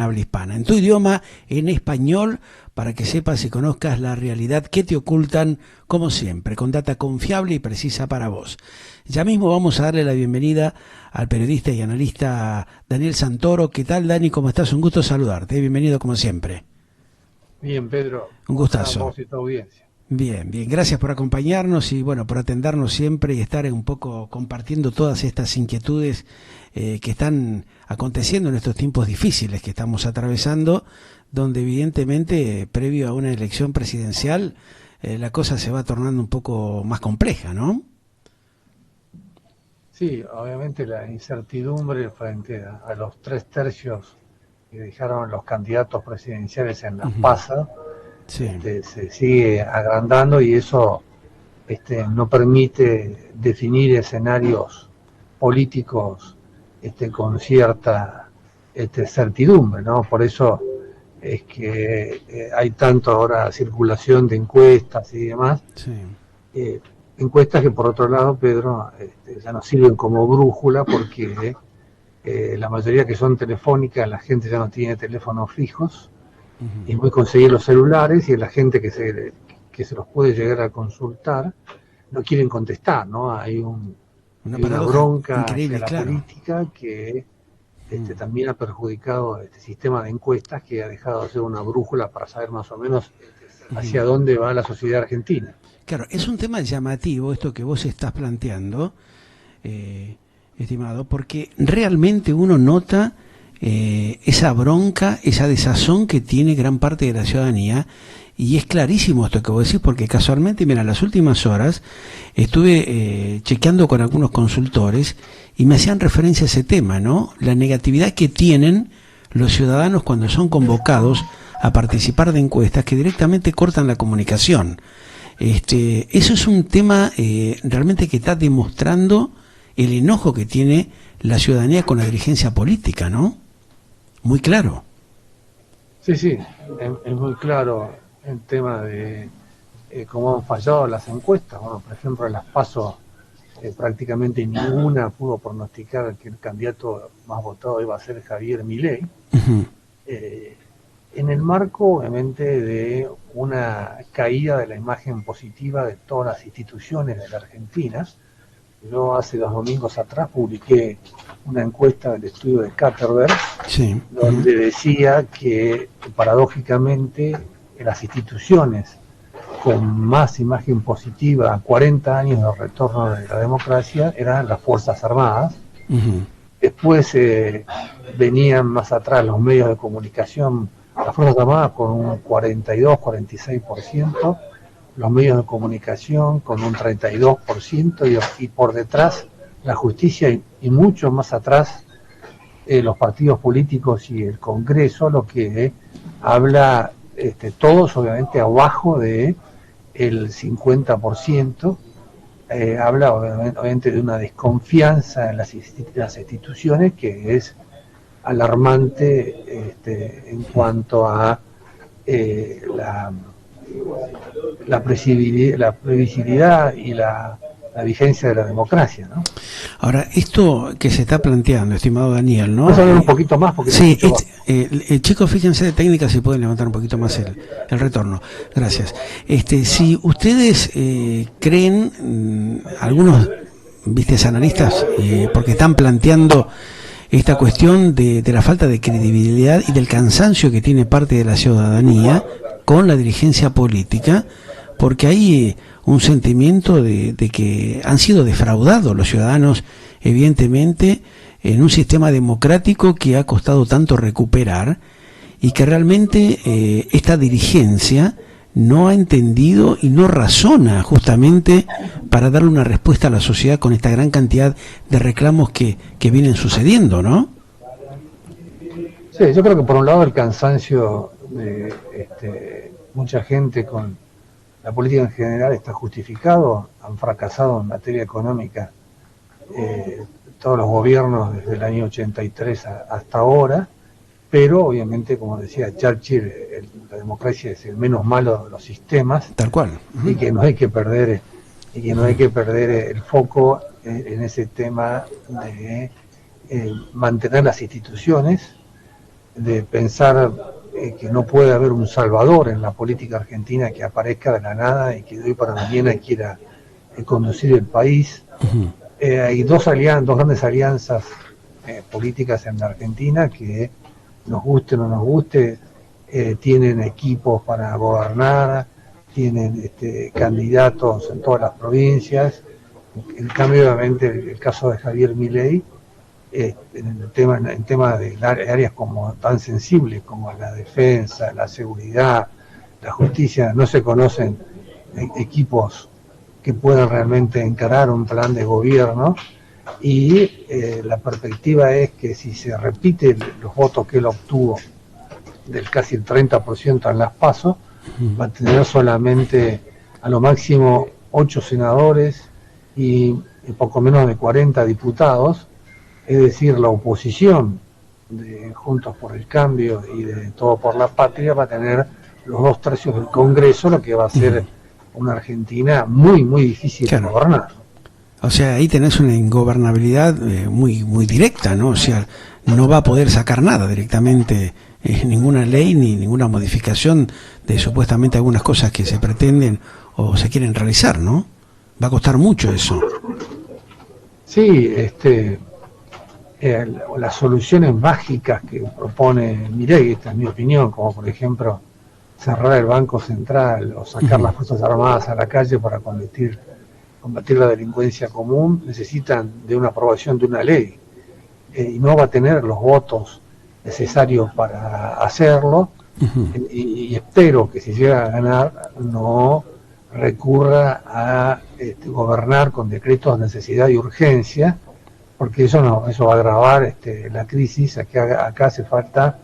habla hispana, en tu idioma, en español, para que sepas y conozcas la realidad que te ocultan, como siempre, con data confiable y precisa para vos. Ya mismo vamos a darle la bienvenida al periodista y analista Daniel Santoro. ¿Qué tal, Dani? ¿Cómo estás? Un gusto saludarte. Bienvenido como siempre. Bien, Pedro, Un ¿cómo estás gustazo. vos y tu audiencia? Bien, bien, gracias por acompañarnos y bueno, por atendernos siempre y estar un poco compartiendo todas estas inquietudes que están aconteciendo en estos tiempos difíciles que estamos atravesando, donde evidentemente previo a una elección presidencial la cosa se va tornando un poco más compleja, ¿no? Sí, obviamente la incertidumbre frente a los 3/3 que dejaron los candidatos presidenciales en las Ujú. PASO, Sí. se sigue agrandando y eso no permite definir escenarios políticos con cierta certidumbre, ¿no? Por eso es que hay tanto ahora circulación de encuestas y demás. Sí. eh, Encuestas que por otro lado, Pedro, ya nos sirven como brújula porque la mayoría que son telefónicas, la gente ya no tiene teléfonos fijos, Ujú. es muy conseguir los celulares y la gente que se los puede llegar a consultar no quieren contestar, ¿no? Una Hay una paradoja bronca hacia increíble, la claro. política que Mm. también ha perjudicado este sistema de encuestas que ha dejado de ser una brújula para saber más o menos Ujú. hacia dónde va la sociedad argentina. Claro, es un tema llamativo esto que vos estás planteando, eh, estimado, porque realmente uno nota esa bronca, esa desazón que tiene gran parte de la ciudadanía, y es clarísimo esto que vos decís, porque casualmente, mira, en las últimas horas estuve chequeando con algunos consultores y me hacían referencia a ese tema, ¿no? La negatividad que tienen los ciudadanos cuando son convocados a participar de encuestas que directamente cortan la comunicación. Eso es un tema realmente que está demostrando el enojo que tiene la ciudadanía con la dirigencia política, ¿no? Muy claro. Sí, sí, es muy claro el tema de cómo han fallado las encuestas. Bueno, por ejemplo, en las PASO prácticamente ninguna pudo pronosticar que el candidato más votado iba a ser Javier Milei. Ujú. eh, en el marco, obviamente, de una caída de la imagen positiva de todas las instituciones de la Argentina. Yo hace 2 domingos atrás publiqué una encuesta del estudio de Katterberg, Sí. Ujú. donde decía que paradójicamente las instituciones con más imagen positiva a 40 años de retorno de la democracia eran las Fuerzas Armadas. Ujú. Después venían más atrás los medios de comunicación, las Fuerzas Armadas con un 42-46%, los medios de comunicación con un 32% y por detrás la justicia y mucho más atrás los partidos políticos y el Congreso, lo que habla todos obviamente abajo de el 50%. Habla obviamente de una desconfianza en las instituciones que es alarmante en cuanto a la, la previsibilidad y la vigencia de la democracia, ¿no? Ahora, esto que se está planteando, estimado Daniel, ¿Puedes ¿no? hablar un poquito más porque te Sí, escucho bajo? chicos, fíjense de técnica si pueden levantar un poquito más el retorno. Gracias. Si ustedes creen, algunos, viste, analistas, porque están planteando esta cuestión de la falta de credibilidad y del cansancio que tiene parte de la ciudadanía con la dirigencia política, porque hay un sentimiento de que han sido defraudados los ciudadanos, evidentemente, en un sistema democrático que ha costado tanto recuperar y que realmente esta dirigencia no ha entendido y no razona justamente para darle una respuesta a la sociedad con esta gran cantidad de reclamos que vienen sucediendo, ¿no? Sí, yo creo que por un lado el cansancio de mucha gente con la política en general está justificado, han fracasado en materia económica eh, todos los gobiernos desde el año 83 hasta ahora, pero obviamente, como decía Churchill, la democracia es el menos malo de los sistemas Tal cual. y que no hay que perder el foco en ese tema de mantener las instituciones de pensar que no puede haber un salvador en la política argentina que aparezca de la nada y que de hoy para mañana quiera conducir el país. Hay dos grandes alianzas políticas en la Argentina que, nos guste o no nos guste, tienen equipos para gobernar, tienen candidatos en todas las provincias. En cambio, obviamente, el caso de Javier Milei, en tema de áreas como tan sensibles como la defensa, la seguridad, la justicia, no se conocen equipos que puedan realmente encarar un plan de gobierno, y la perspectiva es que si se repiten los votos que él obtuvo del casi el 30% en las PASO, va a tener solamente a lo máximo 8 senadores y poco menos de 40 diputados. Es decir, la oposición de Juntos por el Cambio y de Todo por la Patria va a tener los 2/3 del Congreso, lo que va a ser una Argentina muy, muy difícil de gobernar. O sea, ahí tenés una ingobernabilidad muy, muy directa, ¿no? O sea, no va a poder sacar nada directamente, ninguna ley ni ninguna modificación de supuestamente algunas cosas que se pretenden o se quieren realizar, ¿no? Va a costar mucho eso. Sí, las soluciones mágicas que propone Milei, esta es mi opinión, como por ejemplo cerrar el Banco Central o sacar las Fuerzas Armadas a la calle para combatir la delincuencia común, necesitan de una aprobación de una ley, y no va a tener los votos necesarios para hacerlo, y espero que si llega a ganar no recurra a gobernar con decretos de necesidad y urgencia, porque eso va a agravar la crisis. Acá hace falta,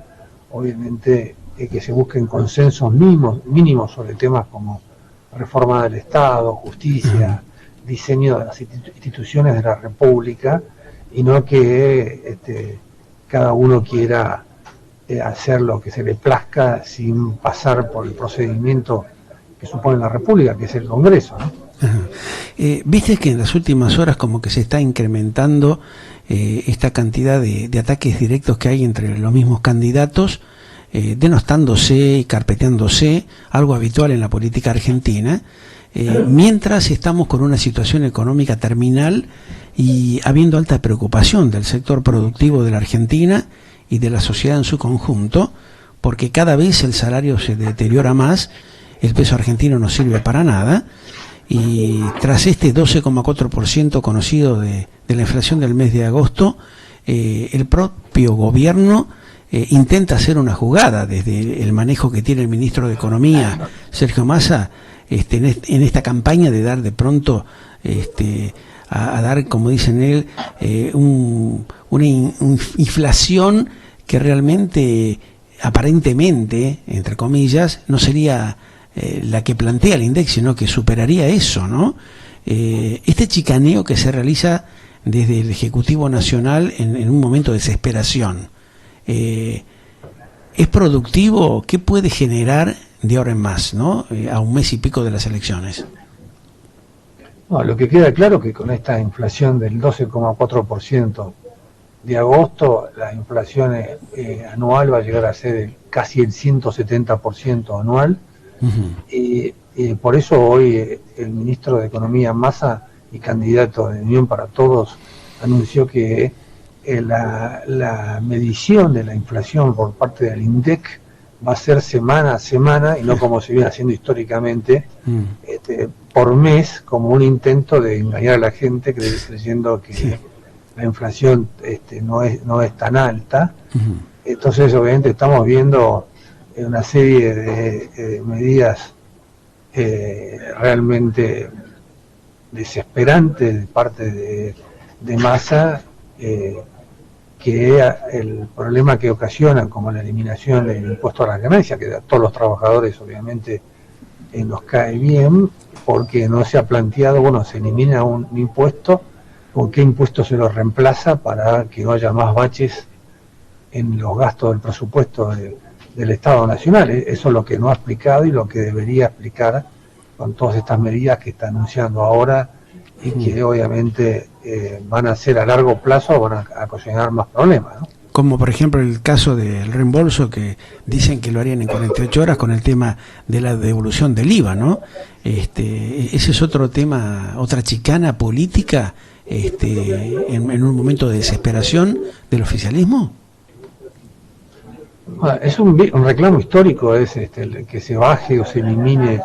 obviamente, que se busquen consensos mínimos sobre temas como reforma del Estado, justicia, diseño de las instituciones de la República, y no que cada uno quiera hacer lo que se le plazca sin pasar por el procedimiento que supone la República, que es el Congreso, ¿no? Viste que en las últimas horas como que se está incrementando esta cantidad de ataques directos que hay entre los mismos candidatos, denostándose y carpeteándose, algo habitual en la política argentina, mientras estamos con una situación económica terminal y habiendo alta preocupación del sector productivo de la Argentina y de la sociedad en su conjunto, porque cada vez el salario se deteriora más, el peso argentino no sirve para nada, y tras este 12,4% conocido de la inflación del mes de agosto, el propio gobierno intenta hacer una jugada desde el manejo que tiene el ministro de Economía, Sergio Massa, en esta campaña de dar de pronto a dar, como dicen él, una inflación que realmente, aparentemente, entre comillas, no sería la que plantea el INDEC, sino que superaría eso, ¿no? Este chicaneo que se realiza desde el Ejecutivo Nacional en un momento de desesperación, ¿es productivo? ¿Qué puede generar de ahora en más, ¿no? A un mes y pico de las elecciones? No, lo que queda claro es que con esta inflación del 12,4% de agosto, la inflación anual va a llegar a ser casi el 170% anual. Por eso hoy el ministro de Economía, Massa, y candidato de Unión para Todos, anunció que la medición de la inflación por parte del INDEC va a ser semana a semana y no como se viene haciendo históricamente, por mes, como un intento de engañar a la gente creyendo que la inflación no es tan alta. Entonces, obviamente, estamos viendo una serie de medidas realmente desesperantes de parte de Massa, que el problema que ocasionan, como la eliminación del impuesto a las ganancias, que a todos los trabajadores obviamente nos cae bien, porque no se ha planteado, bueno, se elimina un impuesto, ¿con qué impuesto se lo reemplaza para que no haya más baches en los gastos del presupuesto del Estado Nacional? Eso es lo que no ha explicado y lo que debería explicar con todas estas medidas que está anunciando ahora, y que obviamente van a ser a largo plazo, van a ocasionar más problemas, ¿no? como por ejemplo el caso del reembolso, que dicen que lo harían en 48 horas con el tema de la devolución del IVA, ¿no? Ese es otro tema, otra chicana política en un momento de desesperación del oficialismo. Es un reclamo histórico, es el que se baje o se elimine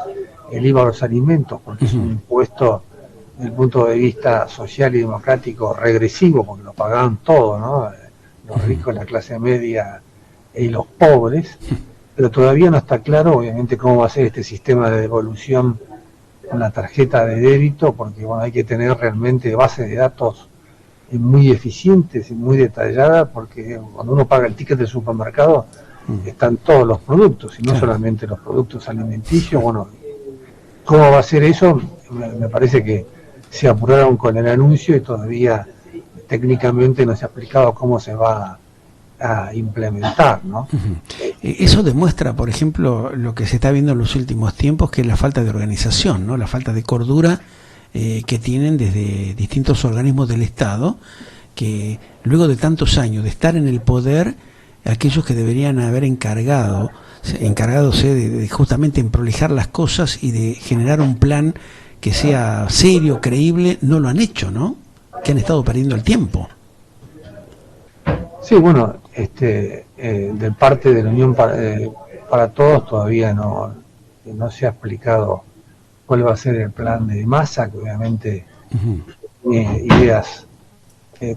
el IVA a los alimentos, porque es un impuesto desde el punto de vista social y democrático regresivo, porque lo pagaban todos, ¿no? Los ricos, la clase media y los pobres, pero todavía no está claro, obviamente, cómo va a ser este sistema de devolución con la tarjeta de débito, porque bueno, hay que tener realmente bases de datos muy eficientes y muy detalladas, porque cuando uno paga el ticket del supermercado están todos los productos, y no solamente los productos alimenticios. Bueno, ¿cómo va a ser eso? Me parece que se apuraron con el anuncio y todavía técnicamente no se ha explicado cómo se va a implementar, ¿no? Eso demuestra, por ejemplo, lo que se está viendo en los últimos tiempos, que es la falta de organización, ¿no? La falta de cordura que tienen desde distintos organismos del Estado, que luego de tantos años de estar en el poder, aquellos que deberían haber encargadose de justamente emprolijar las cosas y de generar un plan que sea serio, creíble, no lo han hecho, ¿no? Que han estado perdiendo el tiempo. Sí, bueno, de parte de la Unión para Todos todavía no se ha explicado cuál va a ser el plan de Massa, que obviamente tiene ideas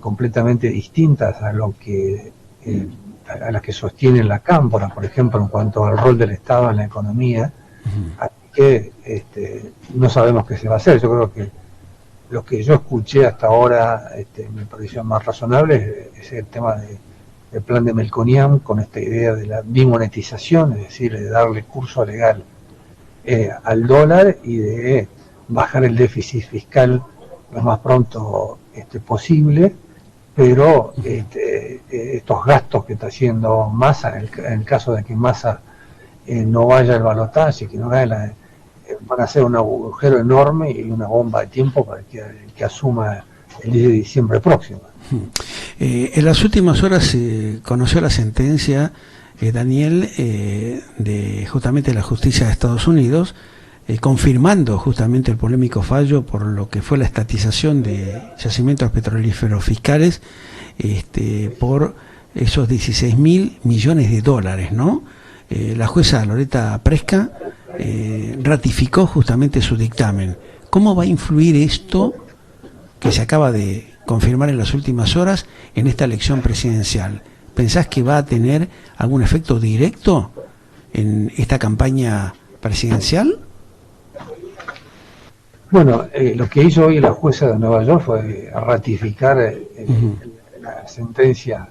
completamente distintas a lo que a las que sostiene la Cámpora, por ejemplo, en cuanto al rol del Estado en la economía. Así que no sabemos qué se va a hacer. Yo creo que lo que yo escuché hasta ahora me pareció más razonable es el tema del plan de Melconian, con esta idea de la bimonetización, es decir, de darle curso legal al dólar y de bajar el déficit fiscal lo más pronto posible, pero estos gastos que está haciendo Massa, en el caso de que Massa no vaya al balotaje, que no gane van a ser un agujero enorme y una bomba de tiempo para que asuma el 10 de diciembre próximo. En las últimas horas se conoció la sentencia, Daniel, de justamente la justicia de Estados Unidos, confirmando justamente el polémico fallo por lo que fue la estatización de yacimientos petrolíferos fiscales por esos 16.000 millones de dólares, ¿no? La jueza Loretta Preska ratificó justamente su dictamen. ¿Cómo va a influir esto que se acaba de confirmar en las últimas horas en esta elección presidencial? ¿Pensás que va a tener algún efecto directo en esta campaña presidencial? Bueno, lo que hizo hoy la jueza de Nueva York fue ratificar la sentencia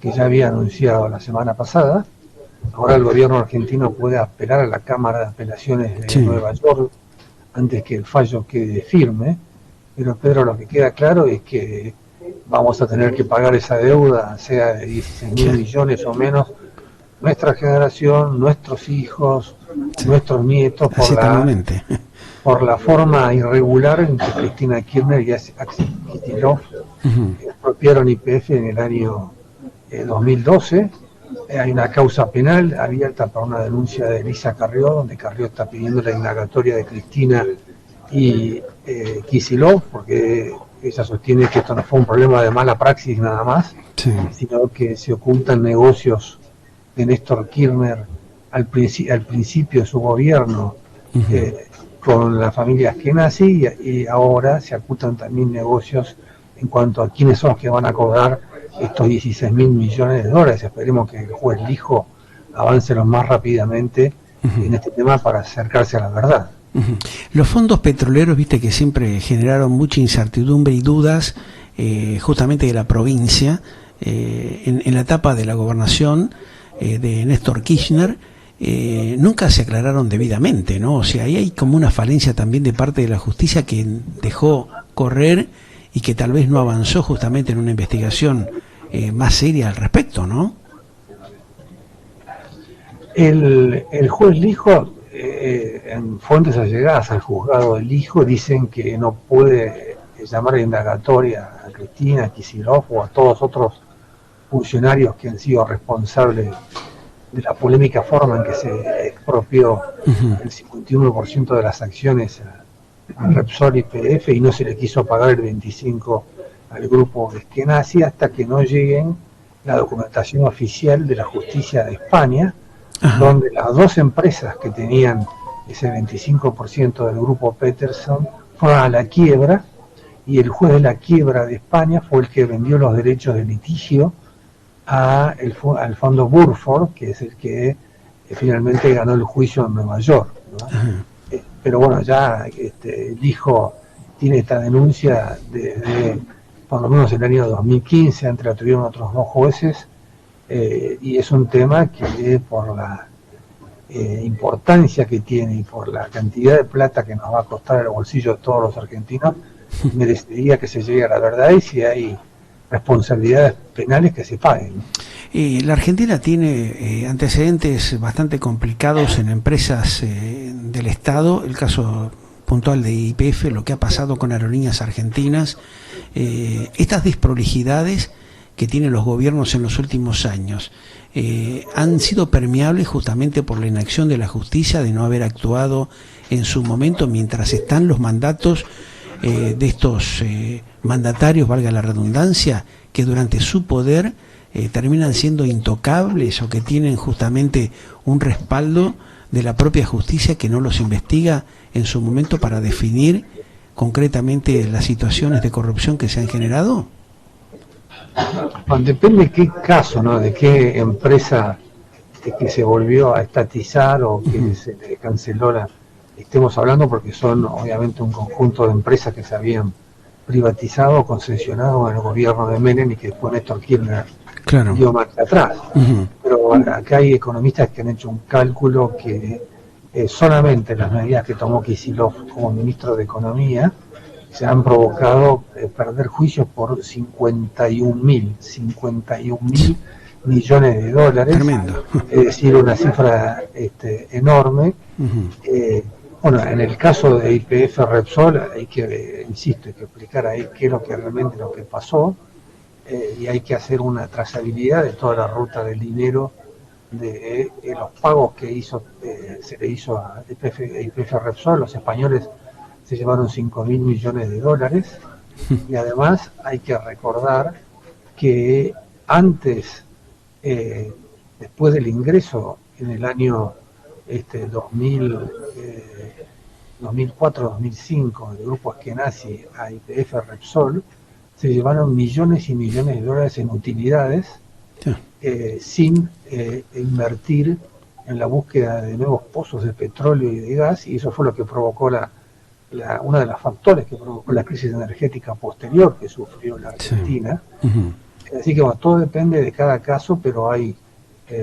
que ya había anunciado la semana pasada. Ahora el gobierno argentino puede apelar a la Cámara de Apelaciones de Nueva York antes que el fallo quede firme, pero Pedro, lo que queda claro es que vamos a tener que pagar esa deuda, sea de 16.000 millones o menos, nuestra generación, nuestros hijos, nuestros nietos, por la forma irregular en que Cristina Kirchner y Axel Kicillof expropiaron YPF en el año 2012. Hay una causa penal abierta para una denuncia de Elisa Carrió, donde Carrió está pidiendo la indagatoria de Cristina y Kicillof, porque ella sostiene que esto no fue un problema de mala praxis nada más, sino que se ocultan negocios de Néstor Kirchner al principio de su gobierno con la familia Askenazi, y ahora se ocultan también negocios en cuanto a quiénes son los que van a cobrar estos 16.000 millones de dólares. Esperemos que el juez Lijo avance lo más rápidamente en este tema para acercarse a la verdad. Los fondos petroleros, viste que siempre generaron mucha incertidumbre y dudas justamente de la provincia en la etapa de la gobernación de Néstor Kirchner. Nunca se aclararon debidamente, ¿no? O sea, ahí hay como una falencia también de parte de la justicia que dejó correr y que tal vez no avanzó justamente en una investigación más seria al respecto, ¿no? El juez Lijo, en fuentes allegadas al juzgado del Lijo, dicen que no puede llamar a indagatoria a Cristina, a Kicillof o a todos otros funcionarios que han sido responsables de la polémica forma en que se expropió el 51% de las acciones a Repsol y YPF y no se le quiso pagar el 25% al grupo Eskenazi hasta que no lleguen la documentación oficial de la justicia de España, donde las dos empresas que tenían ese 25% del grupo Peterson fueron a la quiebra, y el juez de la quiebra de España fue el que vendió los derechos de litigio al fondo Burford, que es el que finalmente ganó el juicio en Nueva York, ¿no? Pero bueno, ya el hijo tiene esta denuncia desde por lo menos el año 2015, antes la tuvieron otros dos jueces, y es un tema que por la importancia que tiene y por la cantidad de plata que nos va a costar el bolsillo de todos los argentinos, merecería que se llegue a la verdad, y si hay responsabilidades penales que se paguen. La Argentina tiene antecedentes bastante complicados en empresas del Estado, el caso puntual de YPF, lo que ha pasado con Aerolíneas Argentinas, estas desprolijidades que tienen los gobiernos en los últimos años, han sido permeables justamente por la inacción de la justicia, de no haber actuado en su momento mientras están los mandatos de estos mandatarios, valga la redundancia, que durante su poder terminan siendo intocables o que tienen justamente un respaldo de la propia justicia que no los investiga en su momento para definir concretamente las situaciones de corrupción que se han generado? Bueno, depende de qué caso, ¿no? De qué empresa que se volvió a estatizar o que se le canceló estemos hablando, porque son obviamente un conjunto de empresas que se habían privatizado o concesionado en el gobierno de Menem y que después Néstor Kirchner dio marcha atrás. Pero acá hay economistas que han hecho un cálculo que solamente las medidas que tomó Kicillof como ministro de Economía se han provocado perder juicios por 51 mil millones de dólares. Tremendo. Es decir, una cifra enorme. Bueno, en el caso de YPF Repsol hay que, insisto, hay que explicar ahí qué es lo que realmente lo que pasó, y hay que hacer una trazabilidad de toda la ruta del dinero de los pagos que se le hizo a YPF Repsol. Los españoles se llevaron 5.000 millones de dólares, y además hay que recordar que antes, después del ingreso en el año 2004-2005 del grupo Eskenazi a YPF Repsol, se llevaron millones y millones de dólares en utilidades, sin invertir en la búsqueda de nuevos pozos de petróleo y de gas, y eso fue lo que provocó uno de los factores que provocó la crisis energética posterior que sufrió la Argentina. Así que bueno, todo depende de cada caso, pero hay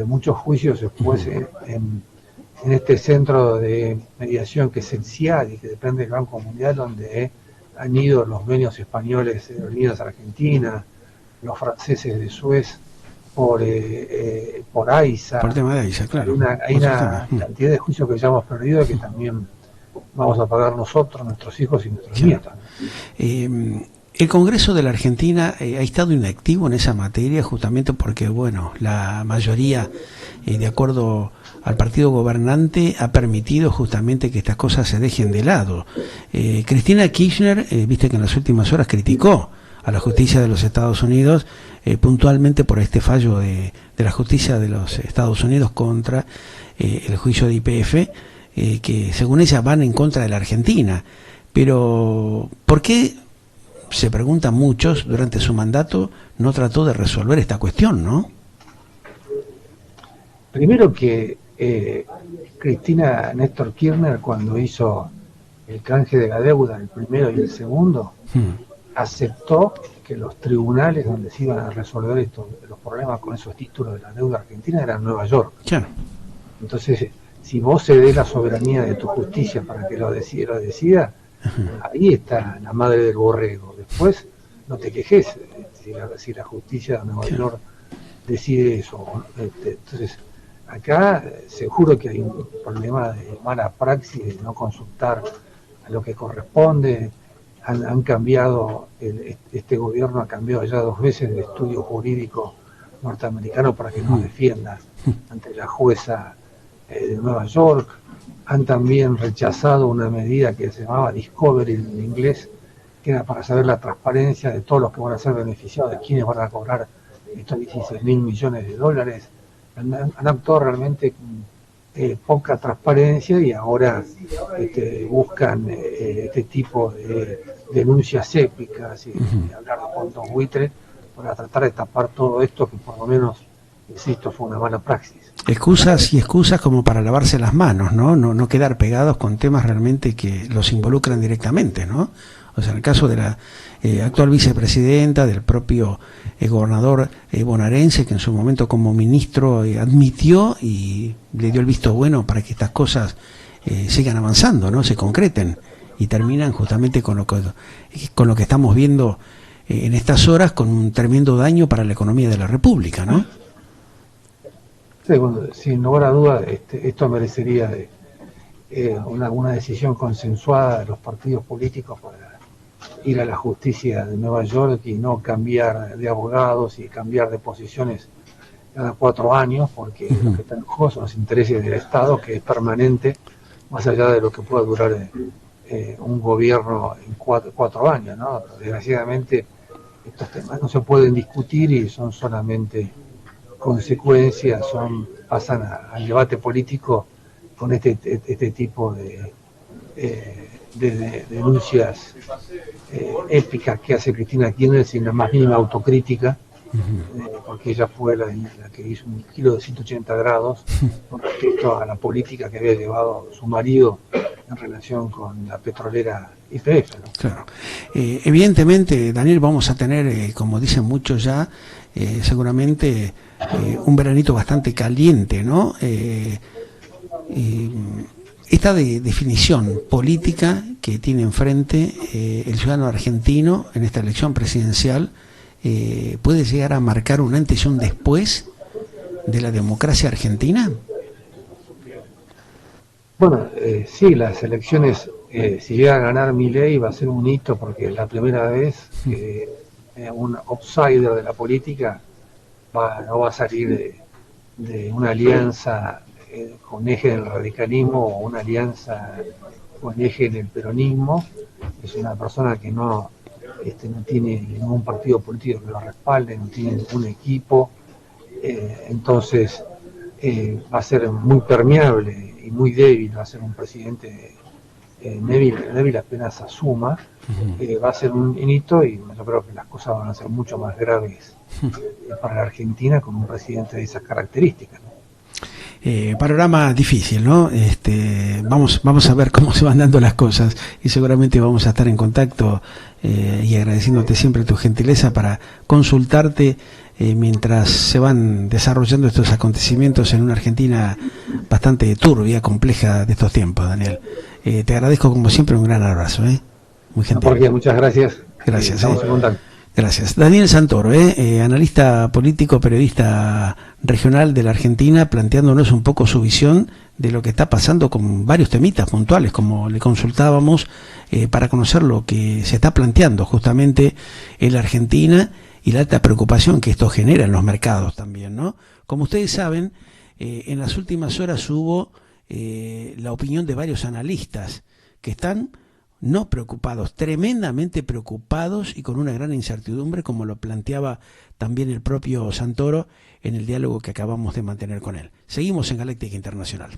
muchos juicios después en este centro de mediación que es el CIAD y que depende del Banco Mundial, donde han ido los dueños españoles de Aerolíneas Argentinas, los franceses de Suez, por AISA. Por el tema de AISA, claro. Hay una cantidad de juicios que ya hemos perdido, que también vamos a pagar nosotros, nuestros hijos y nuestros nietos. El Congreso de la Argentina ha estado inactivo en esa materia justamente porque, bueno, la mayoría, de acuerdo al partido gobernante, ha permitido justamente que estas cosas se dejen de lado. Cristina Kirchner, viste que en las últimas horas criticó a la justicia de los Estados Unidos, puntualmente por este fallo de la justicia de los Estados Unidos contra el juicio de YPF, que según ella van en contra de la Argentina. Pero, ¿por qué, se preguntan muchos, durante su mandato no trató de resolver esta cuestión, no? Primero que Cristina Néstor Kirchner, cuando hizo el canje de la deuda, el primero y el segundo, aceptó que los tribunales donde se iban a resolver los problemas con esos títulos de la deuda argentina eran Nueva York. Claro. Entonces, si vos cedés la soberanía de tu justicia para que lo decida, ahí está la madre del borrego. Después no te quejes si la justicia de Nueva York decide eso. Entonces, acá seguro que hay un problema de mala praxis, de no consultar a lo que corresponde. Han cambiado, este gobierno ha cambiado ya 2 veces de estudio jurídico norteamericano para que nos defienda ante la jueza de Nueva York. Han también rechazado una medida que se llamaba Discovery en inglés, que era para saber la transparencia de todos los que van a ser beneficiados, de quienes van a cobrar estos 16.000 millones de dólares. Han actuado realmente con poca transparencia y ahora buscan este tipo de denuncias épicas y hablar de fondos buitres para tratar de tapar todo esto que por lo menos, insisto, fue una mala praxis. Excusas y excusas como para lavarse las manos, ¿no? No quedar pegados con temas realmente que los involucran directamente, ¿no? O sea, en el caso de la actual vicepresidenta, del propio gobernador bonaerense, que en su momento como ministro admitió y le dio el visto bueno para que estas cosas sigan avanzando, ¿no? Se concreten y terminan justamente con lo que estamos viendo en estas horas, con un tremendo daño para la economía de la República, ¿no? Sí, bueno, sin lugar a dudas, esto merecería una decisión consensuada de los partidos políticos para ir a la justicia de Nueva York y no cambiar de abogados y cambiar de posiciones cada 4 años, porque lo que está en juego son los intereses del Estado, que es permanente, más allá de lo que pueda durar un gobierno en 4 años, ¿no? Desgraciadamente, estos temas no se pueden discutir y son solamente consecuencias, pasan al debate político con este tipo de denuncias épicas que hace Cristina Kirchner sin la más mínima autocrítica, porque ella fue la que hizo un giro de 180 grados con respecto a la política que había llevado su marido en relación con la petrolera YPF, ¿no? Claro. Evidentemente, Daniel, vamos a tener, como dicen muchos ya, seguramente un veranito bastante caliente, ¿no? Esta definición política que tiene enfrente el ciudadano argentino en esta elección presidencial puede llegar a marcar un antes y un después de la democracia argentina. Bueno, sí, las elecciones, si llega a ganar Milei, va a ser un hito porque es la primera vez que un outsider de la política no va a salir de una alianza con eje en el radicalismo o una alianza con eje en el peronismo. Es una persona que no tiene ningún partido político que lo respalde, no tiene ningún equipo, entonces va a ser muy permeable y muy débil, va a ser un presidente débil apenas asuma, va a ser un hito y yo creo que las cosas van a ser mucho más graves para la Argentina con un presidente de esas características, ¿no? Panorama difícil, ¿no? Vamos a ver cómo se van dando las cosas y seguramente vamos a estar en contacto y agradeciéndote siempre tu gentileza para consultarte mientras se van desarrollando estos acontecimientos en una Argentina bastante turbia, compleja de estos tiempos, Daniel. Te agradezco como siempre, un gran abrazo, muy gentil. Porque muchas gracias. Gracias. Estamos en contacto. Gracias. Daniel Santoro, analista político, periodista regional de la Argentina, planteándonos un poco su visión de lo que está pasando con varios temitas puntuales, como le consultábamos, para conocer lo que se está planteando justamente en la Argentina y la alta preocupación que esto genera en los mercados también, ¿no? Como ustedes saben, en las últimas horas hubo la opinión de varios analistas que están no preocupados, tremendamente preocupados y con una gran incertidumbre, como lo planteaba también el propio Santoro en el diálogo que acabamos de mantener con él. Seguimos en Galáctica Internacional.